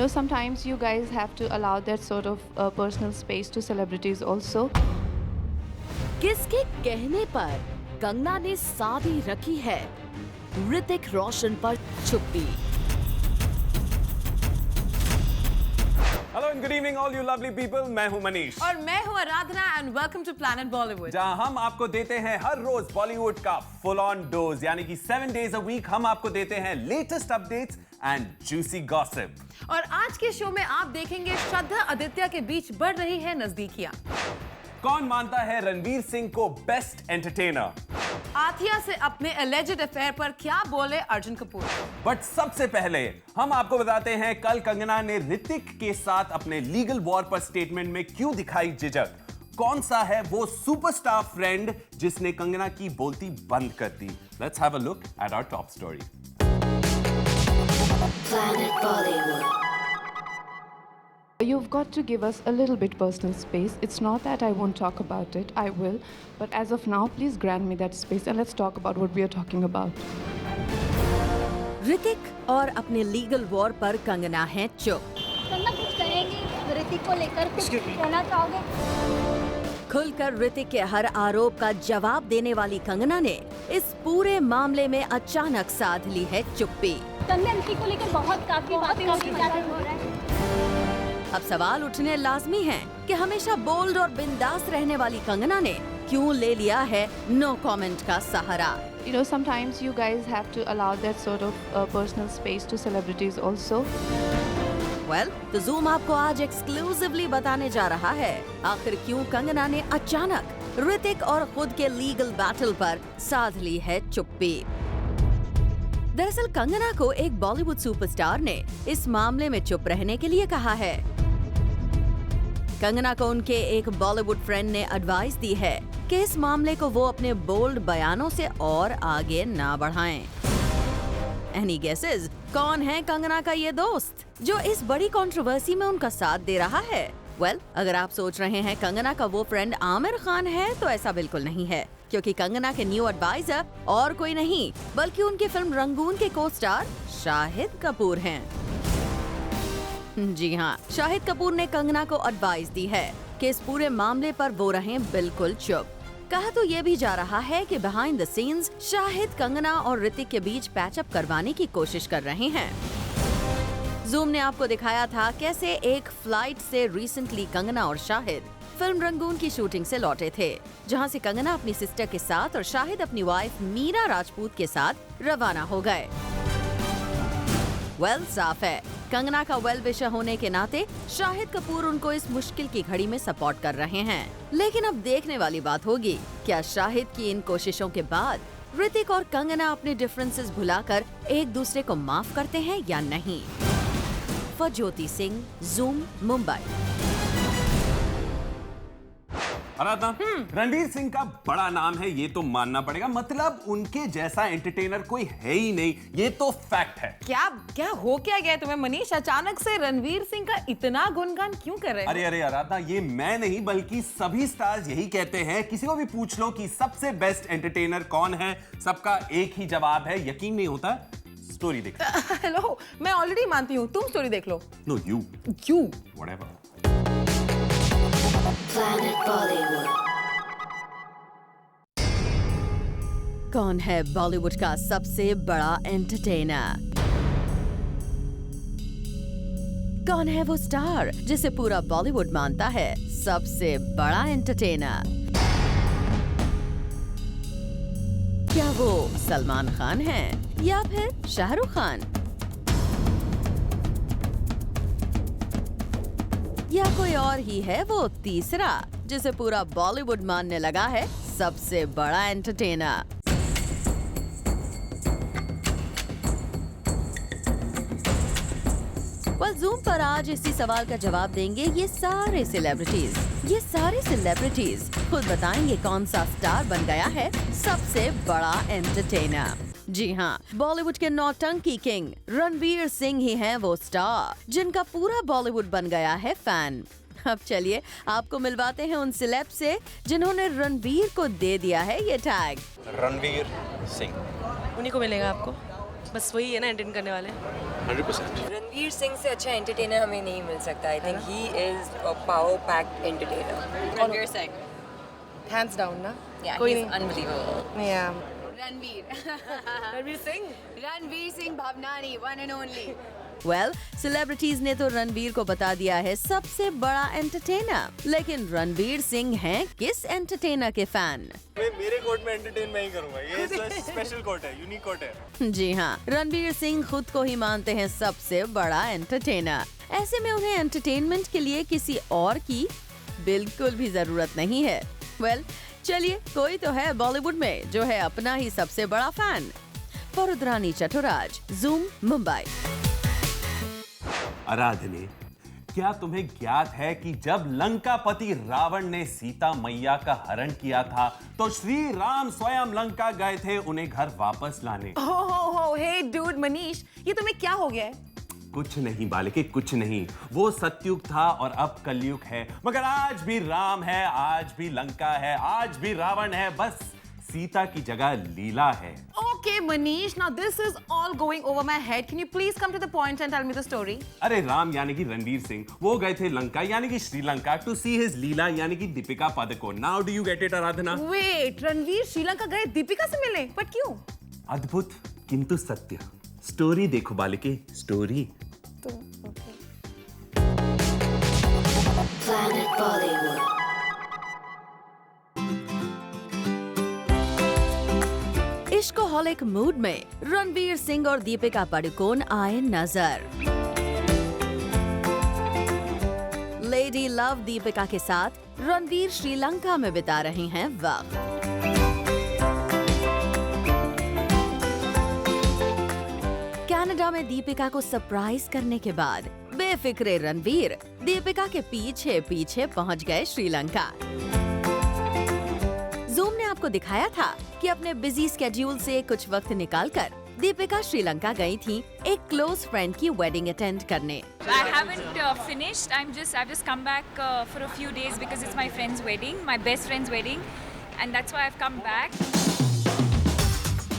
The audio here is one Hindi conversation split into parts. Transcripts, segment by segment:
Sometimes you guys have to allow that sort of personal space to celebrities also. किसके कहने पर कंगना ने शादी रखी है ऋतिक रोशन पर चुप्पी। Hello and good evening all you lovely people, मैं हूं मनीष और मैं हूं Aradhana and welcome to planet Bollywood, जहां हम आपको देते हैं हर रोज बॉलीवुड का फुल ऑन डोज, यानी कि 7 days a week हम आपको देते हैं latest updates and juicy gossip. और आज के शो में आप देखेंगे श्रद्धा आदित्य के बीच बढ़ रही है नजदीकियां। कौन मानता है रणवीर सिंह को बेस्ट एंटरटेनर? आथिया से अपने एलिजेड अफेयर पर क्या बोले अर्जुन कपूर। बट सबसे पहले हम आपको बताते हैं कल कंगना ने ऋतिक के साथ अपने लीगल वॉर पर स्टेटमेंट में क्यों दिखाई झिझक। कौन सा है वो सुपरस्टार फ्रेंड जिसने कंगना की बोलती बंद कर दी? Let's have a look at our top story. Planet Bollywood. You've got to give us a little bit personal space. It's not that I won't talk about it, I will. But as of now, please grant me that space and let's talk about what we are talking about. Hrithik और अपने लीगल वॉर पर कंगना है चुप। कंगना कुछ कहेंगे ऋतिक को लेकर, कुछ कहना चाहोगे? खुलकर ऋतिक के हर आरोप का जवाब देने वाली कंगना ने इस पूरे मामले में अचानक साध ली है चुप्पी। कंगना ऋतिक को लेकर काफी बातें हो रहा है। अब सवाल उठने लाजमी हैं कि हमेशा बोल्ड और बिंदास रहने वाली कंगना ने क्यों ले लिया है नो कमेंट का सहारा। Sometimes you guys have to allow that sort of personal space to celebrities also. तो जूम आपको आज एक्सक्लूसिवली बताने जा रहा है आखिर क्यों कंगना ने अचानक ऋतिक और खुद के लीगल बैटल पर साध ली है चुप्पी। दरअसल कंगना को एक बॉलीवुड सुपरस्टार ने इस मामले में चुप रहने के लिए कहा है। कंगना को उनके एक बॉलीवुड फ्रेंड ने एडवाइस दी है कि इस मामले को वो अपने बोल्ड बयानों से और आगे ना बढ़ाएं। एनी गेसेस, कौन है कंगना का ये दोस्त जो इस बड़ी कंट्रोवर्सी में उनका साथ दे रहा है? अगर आप सोच रहे हैं कंगना का वो फ्रेंड आमिर खान है तो ऐसा बिल्कुल नहीं है, क्योंकि कंगना के न्यू एडवाइजर और कोई नहीं बल्कि उनकी फिल्म रंगून के को स्टार शाहिद कपूर हैं। जी हाँ, शाहिद कपूर ने कंगना को एडवाइस दी है कि इस पूरे मामले पर वो रहें बिल्कुल चुप। कहा तो ये भी जा रहा है कि behind the scenes Shahid Kangana और ऋतिक के बीच पैचअप करवाने की कोशिश कर रहे हैं। जूम ने आपको दिखाया था कैसे एक फ्लाइट से रिसेंटली कंगना और शाहिद फिल्म रंगून की शूटिंग से लौटे थे, जहां से कंगना अपनी सिस्टर के साथ और शाहिद अपनी वाइफ मीरा राजपूत के साथ रवाना हो गए। साफ है कंगना का वेल विशर होने के नाते शाहिद कपूर उनको इस मुश्किल की घड़ी में सपोर्ट कर रहे हैं। लेकिन अब देखने वाली बात होगी, क्या शाहिद की इन कोशिशों के बाद ऋतिक और कंगना अपने डिफरेंसेस भुलाकर एक दूसरे को माफ करते हैं या नहीं? ज्योति सिंह, जूम, मुंबई। आराधना, रणवीर सिंह का बड़ा नाम है, ये तो मानना पड़ेगा। मतलब उनके जैसा एंटरटेनर कोई है ही नहीं, ये तो फैक्ट है। क्या हो क्या गया तुम्हें मनीष? अचानक से रणवीर सिंह का इतना गुणगान क्यों कर रहे हो? अरे आराधना, ये मैं नहीं बल्कि सभी स्टार्स यही कहते हैं। किसी को भी पूछ लो कि सबसे बेस्ट एंटरटेनर कौन है, सबका एक ही जवाब है। यकीन नहीं होता? स्टोरी देख। हेलो, मैं ऑलरेडी मानती हूँ, तुम स्टोरी देख लो। No, you whatever. Planet Bollywood. कौन है बॉलीवुड का सबसे बड़ा एंटरटेनर? कौन है वो स्टार जिसे पूरा बॉलीवुड मानता है सबसे बड़ा एंटरटेनर? क्या वो सलमान खान है या फिर शाहरुख खान, या कोई और ही है वो तीसरा जिसे पूरा बॉलीवुड मानने लगा है सबसे बड़ा एंटरटेनर? जूम पर आज इसी सवाल का जवाब देंगे ये सारे सेलिब्रिटीज खुद बताएंगे कौन सा स्टार बन गया है सबसे बड़ा एंटरटेनर। जी हाँ, बॉलीवुड के नौटंकी किंग रणवीर सिंह ही हैं वो स्टार जिनका पूरा बॉलीवुड बन गया है फैन। अब चलिए आपको मिलवाते हैं उन सेलेब से जिन्होंने रणवीर को दे दिया है ये टैग। रणवीर सिंह उन्हीं को मिलेगा आपको। बस वही है ना एंटरटेन करने वाले। 100%। रणवीर सिंह से अच्छा एंटरटेनर हमें नहीं मिल सकता। I think he is a power packed entertainer. Ranveer Singh hands down ना, कोई नहीं, अनबिलीवेबल। या Ranveer Singh Bhavnani, one and only. Well, celebrities ने तो रणवीर को बता दिया है सबसे बड़ा एंटरटेनर, लेकिन रणवीर सिंह हैं किस एंटरटेनर के फैन? मेरे कोर्ट में एंटरटेन मैं ही करूंगा, ये स्पेशल कोर्ट है, यूनिक कोर्ट है। जी हाँ, रणवीर सिंह खुद को ही मानते हैं सबसे बड़ा एंटरटेनर। ऐसे में उन्हें एंटरटेनमेंट के लिए किसी और की बिल्कुल भी जरूरत नहीं है। वेल, चलिए, कोई तो है बॉलीवुड में जो है अपना ही सबसे बड़ा फैन। रुद्रानी चटुराज, जूम, मुंबई। आराधने, क्या तुम्हें ज्ञात है कि जब लंकापति रावण ने सीता मैया का हरण किया था तो श्री राम स्वयं लंका गए थे उन्हें घर वापस लाने। हो हे डूड मनीष, ये तुम्हें क्या हो गया है? कुछ नहीं बालिके, कुछ नहीं। वो सतयुग था और अब कलयुग है, मगर आज भी राम है, आज भी लंका है, आज भी रावण है, बस सीता की जगह लीला है। Okay, Manish, now this is all going over my head. Can you please come to the point and tell me the story? अरे राम यानी कि रणवीर सिंह, वो गए थे लंका यानी कि श्रीलंका टू सी हिज लीला यानी कि Deepika Padukone. Now do you get it Aradhana? Wait, Ranveer Sri Lanka गए दीपिका से मिले, but क्यों? अद्भुत किंतु सत्य। स्टोरी देखो बालिके, स्टोरी। Planet Bollywood. इश्कोहॉलिक मूड में रणवीर सिंह और दीपिका पादुकोण आए नजर। लेडी लव दीपिका के साथ रणवीर श्रीलंका में बिता रहे हैं वक्त। कनाडा में दीपिका को सरप्राइज करने के बाद बेफिक्रे रणवीर दीपिका के पीछे पीछे पहुंच गए श्रीलंका। जूम ने आपको दिखाया था कि अपने बिजी स्केड्यूल से कुछ वक्त निकालकर दीपिका श्रीलंका गई थी एक क्लोज फ्रेंड की वेडिंग अटेंड करने। I haven't finished. I've just come back for a few days because it's my friend's wedding, my best friend's wedding, and that's why I've come back.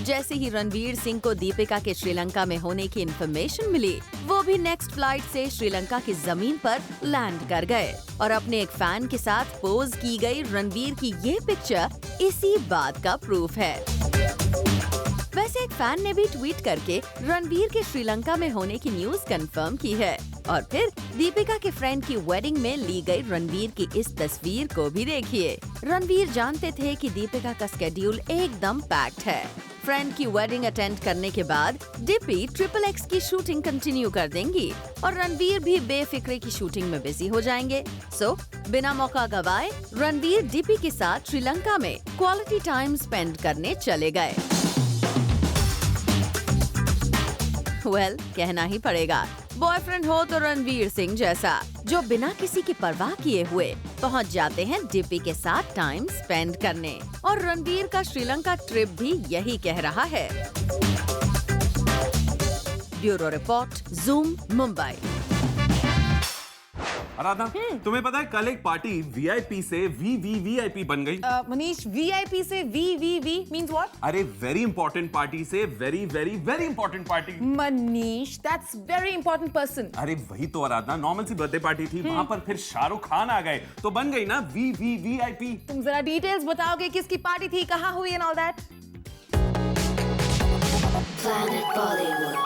जैसे ही रणवीर सिंह को दीपिका के श्रीलंका में होने की इन्फॉर्मेशन मिली, वो भी नेक्स्ट फ्लाइट से श्रीलंका की जमीन पर लैंड कर गए और अपने एक फैन के साथ पोज की गई रणवीर की ये पिक्चर इसी बात का प्रूफ है। वैसे एक फैन ने भी ट्वीट करके रणवीर के श्रीलंका में होने की न्यूज कंफर्म की है और फिर दीपिका के फ्रेंड की वेडिंग में ली गई रणवीर की इस तस्वीर को भी देखिए। रणवीर जानते थे कि दीपिका का स्केड्यूल एकदम पैक्ड है। फ्रेंड की वेडिंग अटेंड करने के बाद डिपी XXX की शूटिंग कंटिन्यू कर देंगी और रणवीर भी बेफिक्रे की शूटिंग में बिजी हो जाएंगे। सो बिना मौका गवाए रणवीर डिपी के साथ श्रीलंका में क्वालिटी टाइम स्पेंड करने चले गए। वेल, कहना ही पड़ेगा, बॉयफ्रेंड हो तो रणवीर सिंह जैसा, जो बिना किसी की परवाह किए हुए पहुंच जाते हैं डिपी के साथ टाइम स्पेंड करने। और रणवीर का श्रीलंका ट्रिप भी यही कह रहा है। Bureau report, Zoom, Mumbai. Aradhana, तुम्हें पता है कल एक पार्टी VIP से VVVIP बन गई। मनीष, VIP से VVV means what? अरे वेरी इंपॉर्टेंट पार्टी से very very very important party. Manish, that's very important person. अरे वही तो आराधना, नॉर्मल सी बर्थडे पार्टी थी, वहाँ पर फिर शाहरुख खान आ गए तो बन गई ना VVVIP। तुम जरा डिटेल्स बताओगे किसकी पार्टी थी, कहाँ हुई and all that? Planet Bollywood.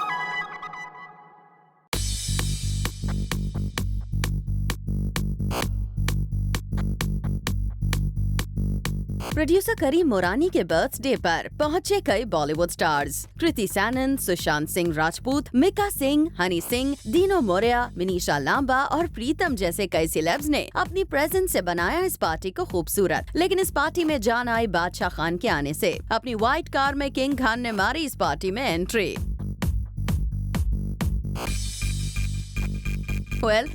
Producer Karim Morani के बर्थडे पर पहुंचे कई बॉलीवुड स्टार्स। कृति सैनन, सुशांत सिंह राजपूत, मिका सिंह, हनी सिंह, दीनो मोरिया, मिनीषा लांबा और प्रीतम जैसे कई सेलेब्स ने अपनी प्रेजेंस से बनाया इस पार्टी को खूबसूरत। लेकिन इस पार्टी में जान आई बादशाह खान के आने से। अपनी व्हाइट कार में किंग खान ने मारी इस पार्टी में एंट्री।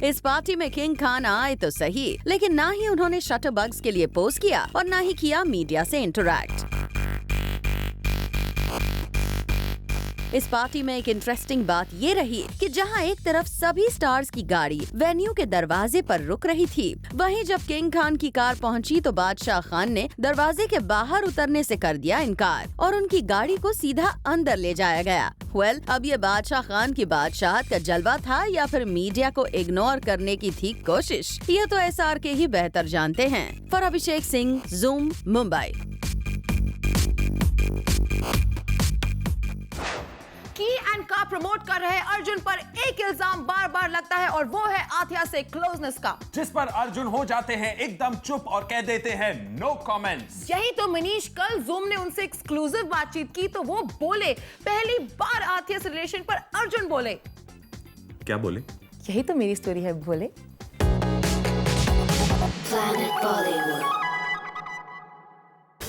इस पार्टी में किंग खान आए तो सही, लेकिन ना ही उन्होंने शटरबग्स के लिए पोस्ट किया और ना ही किया मीडिया से इंटरैक्ट। इस पार्टी में एक इंटरेस्टिंग बात ये रही कि जहां एक तरफ सभी स्टार्स की गाड़ी वेन्यू के दरवाजे पर रुक रही थी, वहीं जब किंग खान की कार पहुंची तो बादशाह खान ने दरवाजे के बाहर उतरने से कर दिया इनकार और उनकी गाड़ी को सीधा अंदर ले जाया गया। वेल, अब ये बादशाह खान की बादशाहत का जलवा था या फिर मीडिया को इग्नोर करने की थी कोशिश, ये तो SRK ही बेहतर जानते हैं। For Abhishek Singh, zoom, Mumbai. की एंड का प्रमोट कर रहे अर्जुन पर एक इल्जाम बार बार लगता है और वो है आथिया से क्लोजनेस का, जिस पर अर्जुन हो जाते हैं एकदम चुप और कह देते हैं नो कमेंट्स। यही तो मनीष, कल ज़ूम ने उनसे एक्सक्लूसिव बातचीत की तो वो बोले पहली बार आथिया से रिलेशन पर अर्जुन बोले। क्या बोले? यही तो मेरी स्टोरी है, बोले Planet Bollywood.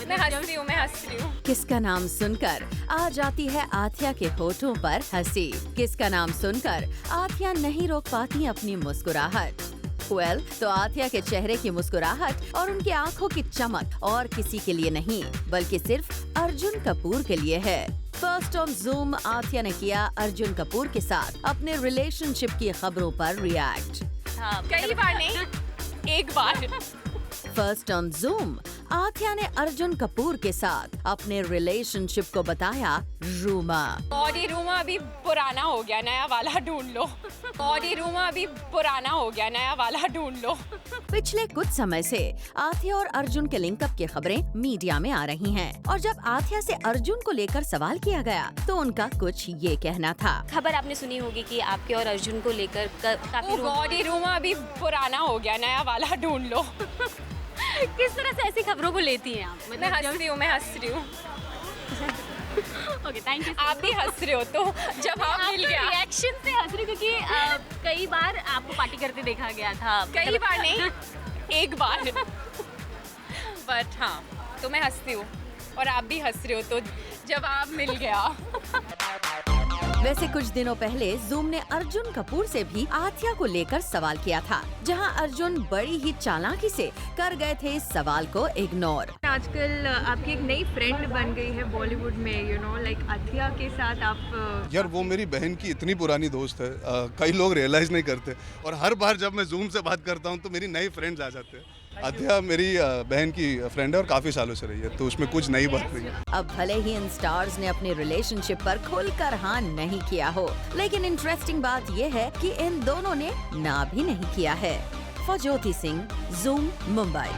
मैं हंस रही हूँ। किसका नाम सुनकर आ जाती है आथिया के होठों पर हंसी, किसका नाम सुनकर आथिया नहीं रोक पाती अपनी मुस्कुराहट। वेल, तो आथिया के चेहरे की मुस्कुराहट और उनकी आंखों की चमक और किसी के लिए नहीं बल्कि सिर्फ अर्जुन कपूर के लिए है। फर्स्ट ऑन ज़ूम आथिया ने किया अर्जुन कपूर के साथ अपने रिलेशनशिप की खबरों पर रिएक्ट। कई बार नहीं, एक बार। फर्स्ट ऑन ज़ूम आथिया ने अर्जुन कपूर के साथ अपने रिलेशनशिप को बताया रूमर। और ये रूमर अभी पुराना हो गया, नया वाला ढूंढ लो। और ये रूमर अभी पुराना हो गया, नया वाला ढूंढ लो। पिछले कुछ समय से आथिया और अर्जुन के लिंकअप की खबरें मीडिया में आ रही हैं और जब आथिया से अर्जुन को लेकर सवाल किया गया तो उनका कुछ ये कहना था। खबर आपने सुनी होगी कि आपके और अर्जुन को लेकर काफी ये रूमर अभी पुराना हो गया, नया वाला ढूंढ लो। किस तरह से ऐसी खबरों को लेती हैं आप? मैं हंस रही हूँ। Okay, thank you. आप भी हंस रहे हो तो जवाब मिल गया। रिएक्शन से हंस रही हूँ क्योंकि कई बार आपको पार्टी करते देखा गया था। कई बार नहीं, एक बार। बट हाँ, तो मैं हंसती हूँ और आप भी हंस रहे हो तो जवाब मिल गया। वैसे कुछ दिनों पहले ज़ूम ने अर्जुन कपूर से भी आथिया को लेकर सवाल किया था, जहां अर्जुन बड़ी ही चालाकी से कर गए थे इस सवाल को इग्नोर। आजकल आपकी एक नई फ्रेंड बन गई है बॉलीवुड में, यू नो, लाइक आथिया के साथ आप। यार वो मेरी बहन की इतनी पुरानी दोस्त है, कई लोग रियलाइज नहीं करते और हर बार जब मैं ज़ूम से बात करता हूँ तो मेरी नई फ्रेंड्स आ जाते हैं। आथिया मेरी बहन की फ्रेंड है और काफी सालों से रही है, तो उसमें कुछ नई बात नहीं है। अब भले ही इन स्टार्स ने अपने रिलेशनशिप पर खुलकर हाँ नहीं किया हो, लेकिन इंटरेस्टिंग बात ये है कि इन दोनों ने ना भी नहीं किया है। For Jyoti Singh, zoom, Mumbai.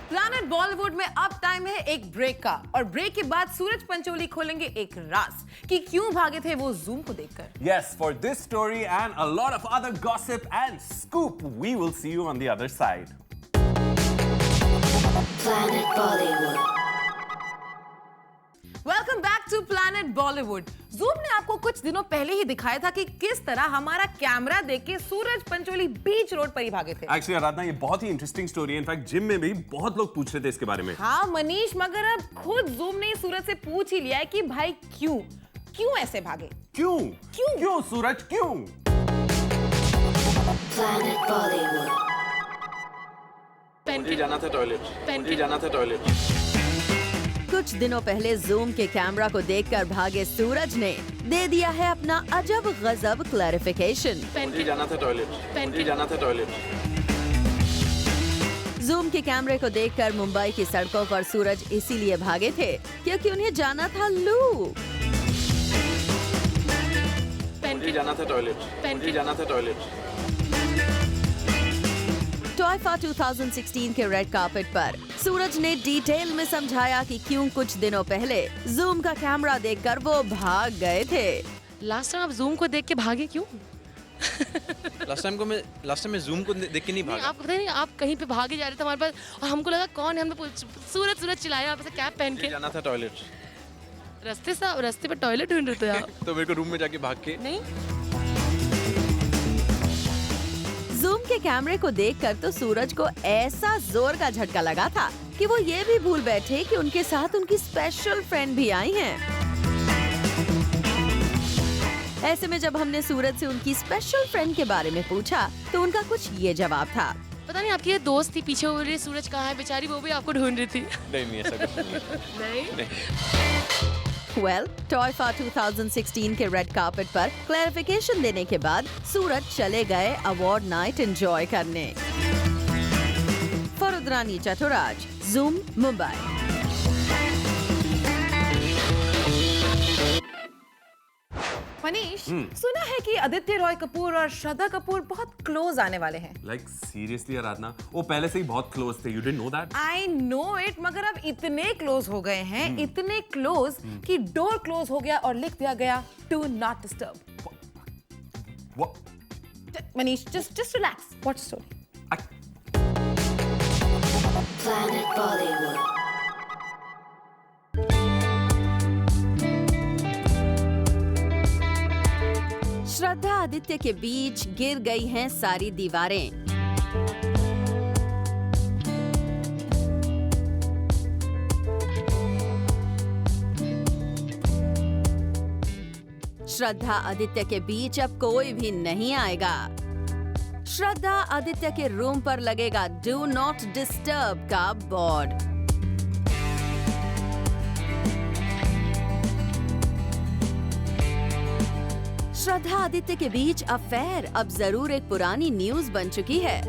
Planet Bollywood में अब टाइम है एक ब्रेक का और ब्रेक के बाद सूरज पंचोली खोलेंगे एक राज कि क्यों भागे थे वो ज़ूम को देखकर। Yes, for this story and a lot of other gossip and scoop, we will see you on the other side. Planet Bollywood. Welcome back to planet Bollywood. Zoom ने आपको कुछ दिनों पहले ही दिखाया था कि किस तरह हमारा कैमरा देख के सूरज पंचोली बीच रोड पर ही भागे थे। Actually, आराधना, ये बहुत ही इंटरेस्टिंग स्टोरी है। इनफैक्ट जिम में भी बहुत लोग पूछ रहे थे इसके बारे में। हाँ मनीष, मगर अब खुद ज़ूम ने सूरज से पूछ ही लिया है कि भाई क्यों ऐसे भागे? क्यों सूरज क्यों? Planet Bollywood. मुझे जाना था टॉयलेट। कुछ दिनों पहले ज़ूम के कैमरा को देखकर भागे सूरज ने दे दिया है अपना अजब गजब क्लैरिफिकेशन। मुझे जाना था टॉयलेट। ज़ूम के कैमरे को देखकर मुंबई की सड़कों पर सूरज इसीलिए भागे थे क्योंकि उन्हें जाना था लू। मुझे जाना था टॉयलेट। टॉयफा 2016 के रेड कार्पेट पर सूरज ने डिटेल में समझाया कि क्यों कुछ दिनों पहले ज़ूम का कैमरा देखकर वो भाग गए थे। लास्ट टाइम आप ज़ूम को देख के भागे क्यों? लास्ट टाइम मैं ज़ूम को देख के नहीं भागा। आप पता नहीं, आप कहीं पे भागे जा रहे थे हमारे पास और हमको लगा कौन है, हमने सूरज चिल्लाया, आप ऐसे कैप पहन के। जाना था टॉयलेट। रास्ते पे टॉयलेट ढूंढ रहे थे आप। तो मेरे को रूम में जाके भाग के नहीं। ज़ूम के कैमरे को देखकर तो सूरज को ऐसा जोर का झटका लगा था कि वो ये भी भूल बैठे कि उनके साथ उनकी स्पेशल फ्रेंड भी आई हैं। ऐसे में जब हमने सूरज से उनकी स्पेशल फ्रेंड के बारे में पूछा तो उनका कुछ ये जवाब था। पता नहीं आपकी ये दोस्त थी पीछे हो रही, सूरज कहाँ है बेचारी, वो भी आपको ढूंढ रही थी। नहीं ऐसा कुछ नहीं। वेल, टॉयफा 2016 के रेड कार्पेट पर क्लैरिफिकेशन देने के बाद सूरज चले गए अवार्ड नाइट एंजॉय करने। फरुद्रानी चटुराज, ज़ूम, मुंबई। मनीष, सुना है कि आदित्य रॉय कपूर और श्रद्धा कपूर बहुत क्लोज आने वाले हैं। Like seriously आराधना, वो पहले से ही बहुत क्लोज थे. You didn't know that? I know it, मगर अब इतने क्लोज हो गए हैं, इतने क्लोज कि डोर क्लोज हो गया और लिख दिया गया Do not disturb. What? Manish, just relax. Watch the story. Planet Bollywood. श्रद्धा आदित्य के बीच गिर गई हैं सारी दीवारें। श्रद्धा आदित्य के बीच अब कोई भी नहीं आएगा। श्रद्धा आदित्य के रूम पर लगेगा डू नॉट डिस्टर्ब का बोर्ड। श्रद्धा आदित्य के बीच अफेयर अब जरूर एक पुरानी न्यूज बन चुकी है,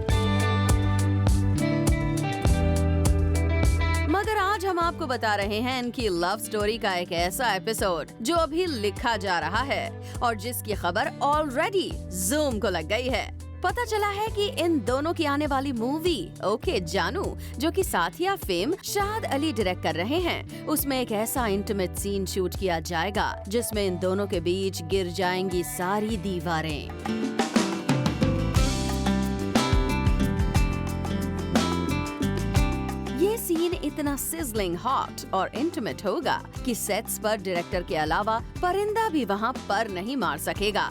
मगर आज हम आपको बता रहे हैं इनकी लव स्टोरी का एक ऐसा एपिसोड जो अभी लिखा जा रहा है और जिसकी खबर ऑलरेडी जूम को लग गई है। पता चला है कि इन दोनों की आने वाली मूवी ओके जानू, जो कि साथिया फेम शाद अली डायरेक्ट कर रहे हैं, उसमें एक ऐसा इंटीमेट सीन शूट किया जाएगा जिसमें इन दोनों के बीच गिर जाएंगी सारी दीवारें। ये सीन इतना सिजलिंग हॉट और इंटीमेट होगा कि सेट्स पर डायरेक्टर के अलावा परिंदा भी वहाँ पर नहीं मार सकेगा।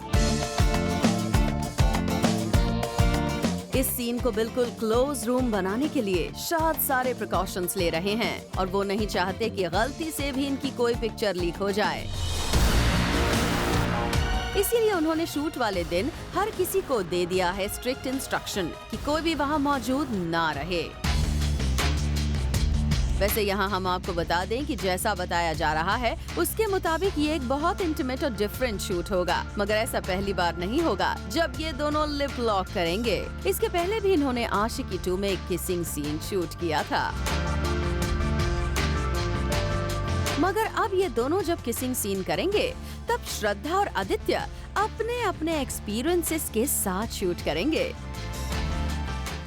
इस सीन को बिल्कुल क्लोज रूम बनाने के लिए शाद सारे प्रिकॉशंस ले रहे हैं और वो नहीं चाहते कि गलती से भी इनकी कोई पिक्चर लीक हो जाए। इसीलिए उन्होंने शूट वाले दिन हर किसी को दे दिया है स्ट्रिक्ट इंस्ट्रक्शन कि कोई भी वहाँ मौजूद ना रहे। वैसे यहाँ हम आपको बता दें कि जैसा बताया जा रहा है उसके मुताबिक ये एक बहुत इंटीमेट और डिफरेंट शूट होगा, मगर ऐसा पहली बार नहीं होगा जब ये दोनों लिप लॉक करेंगे। इसके पहले भी इन्होंने आशिकी 2 में एक किसिंग सीन शूट किया था, मगर अब ये दोनों जब किसिंग सीन करेंगे तब श्रद्धा और आदित्य अपने अपने एक्सपीरियंसेस के साथ शूट करेंगे,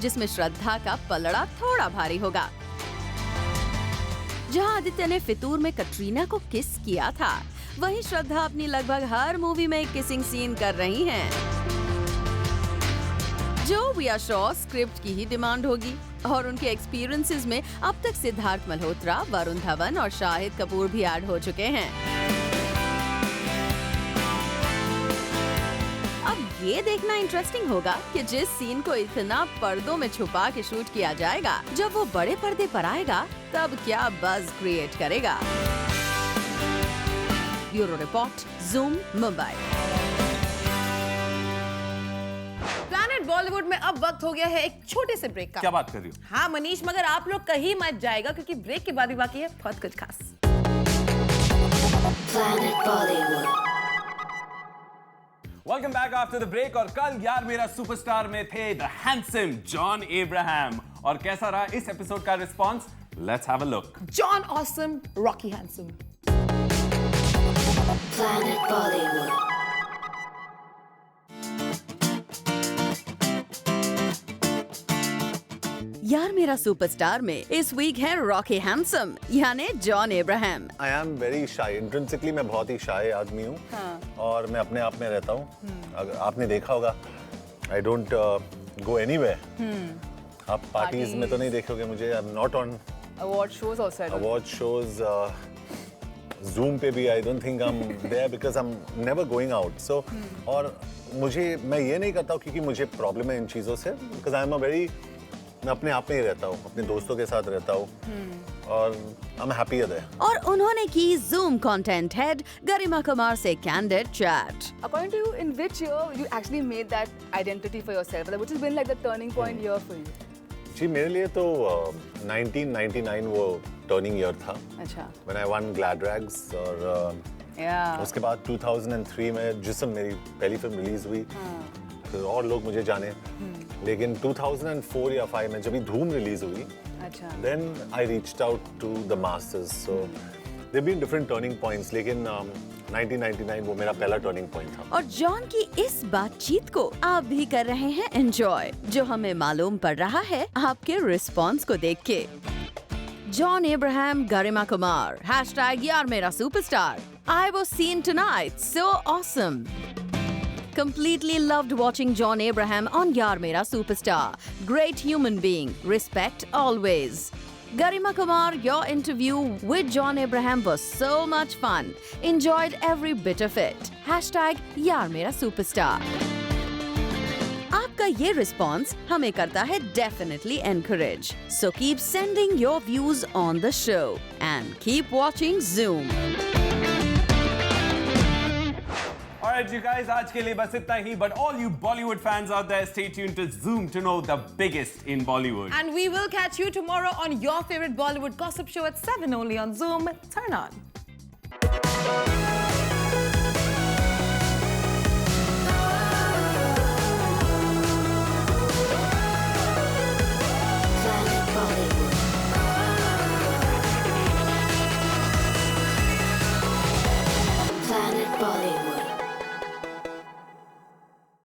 जिसमें श्रद्धा का पलड़ा थोड़ा भारी होगा। जहां आदित्य ने फितूर में कटरीना को किस किया था, वहीं श्रद्धा अपनी लगभग हर मूवी में किसिंग सीन कर रही हैं, जो वी आर श्योर स्क्रिप्ट की ही डिमांड होगी। और उनके एक्सपीरियंसेस में अब तक सिद्धार्थ मल्होत्रा, वरुण धवन और शाहिद कपूर भी ऐड हो चुके हैं। अब ये देखना इंटरेस्टिंग होगा कि जिस सीन को इतना पर्दों में छुपा के शूट किया जाएगा, जब वो बड़े पर्दे पर आएगा तब क्या बज़ क्रिएट करेगा। Bureau report, Zoom, Mumbai. Planet Bollywood में अब वक्त हो गया है एक छोटे से ब्रेक का। क्या बात कर रही हो? हाँ मनीष, मगर आप लोग कहीं मत जाएगा क्योंकि ब्रेक के बाद भी बाकी है बहुत कुछ खास। Planet Bollywood. Welcome back after the break. और कल यार मेरा सुपरस्टार में थे द हैंडसम जॉन एब्राहम, और कैसा रहा इस एपिसोड का response? Let's have a look. John awesome, Rocky handsome. Planet Bollywood. यार मेरा सुपरस्टार में इस वीक है रॉकी हैंडसम यानी John Abraham. I am very shy, intrinsically मैं बहुत ही शाई आदमी हूँ। और मैं अपने आप में रहता हूँ। अगर आपने देखा होगा आई डोंट गो एनीवेयर। आप पार्टीज में तो नहीं देखोगे मुझे। I am not on award shows also. Award shows, Zoom पे भी I don't think I am there because I am never going out. So और मैं ये नहीं करता हूँ क्योंकि मुझे प्रॉब्लम है इन चीज़ों से, बिकॉज आई एम मैं अपने आप में ही रहता हूँ, अपने दोस्तों के साथ रहता हूँ और आई एम हैप्पी देयर। और उन्होंने की जूम कंटेंट हेड गरिमा कुमार से candid chat. According to you, in which year you actually made that identity for yourself? Which has been like the turning point year for you? जी मेरे लिए तो 1999 वो टर्निंग ईयर था। अच्छा। When I won Glad Rags और उसके बाद 2003 में जिस्म मेरी पहली फिल्म रिलीज हुई। तो और लोग मुझे जाने, लेकिन 2004 या 5 में जब धूम रिलीज हुई, अच्छा, then I reached out to the masses. So They've been different turning points, लेकिन 1999 वो मेरा पहला turning point था. और जॉन की इस बातचीत को आप भी कर रहे हैं एंजॉय, जो हमें मालूम पड़ रहा है आपके रिस्पॉन्स को देख के। जॉन अब्राहम, गरिमा कुमार, # यार मेरा superstar. I was seen tonight, so awesome. Completely loved watching John Abraham on Yaar Mera Superstar. Great human being. Respect always. Garima Kumar, your interview with John Abraham was so much fun. Enjoyed every bit of it. # Yaar Mera Superstar. आपका ये रिस्पॉन्स हमें करता है definitely encourage. So keep sending your views on the show and keep watching Zoom. Alright, you guys, आज के लिए बस इतना ही. But all you Bollywood fans out there, stay tuned to Zoom to know the biggest in Bollywood. And we will catch you tomorrow on your favorite Bollywood gossip show at 7 only on Zoom. Turn on.